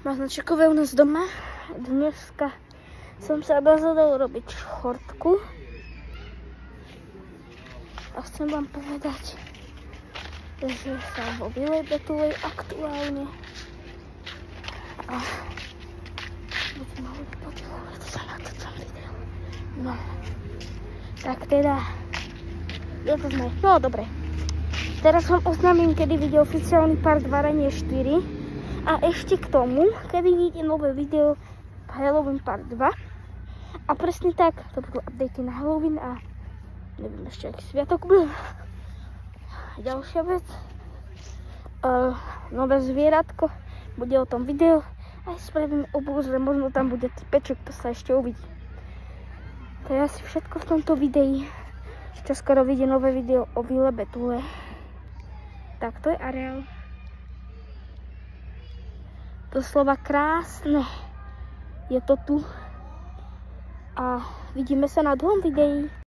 Maznačekové u nás doma. Dneska som sa rozhodol robiť šortku. A chcem vám povedať, že som vo Vilej Betulej aktuálne. A budem mohli počúvať sa na toto video. No, tak teda, no dobre. Teraz vám oznámim, kedy vyjde oficiálny part Varenie 4. A ešte k tomu, kedy vyjde nové video Halloween part 2. A presne tak, to budú updaty na Halloween a neviem ešte, aký sviatok bude. Ďalšia vec. Nové zvieratko, bude o tom video. Aj spravím obúzre, možno tam bude typeček, to sa ešte uvidí. To je asi všetko v tomto videi. Čo skoro vyjde nové video o Vile Betule. Tak to je areál. Doslova krásne. Je to tu. A vidíme sa na druhom videi.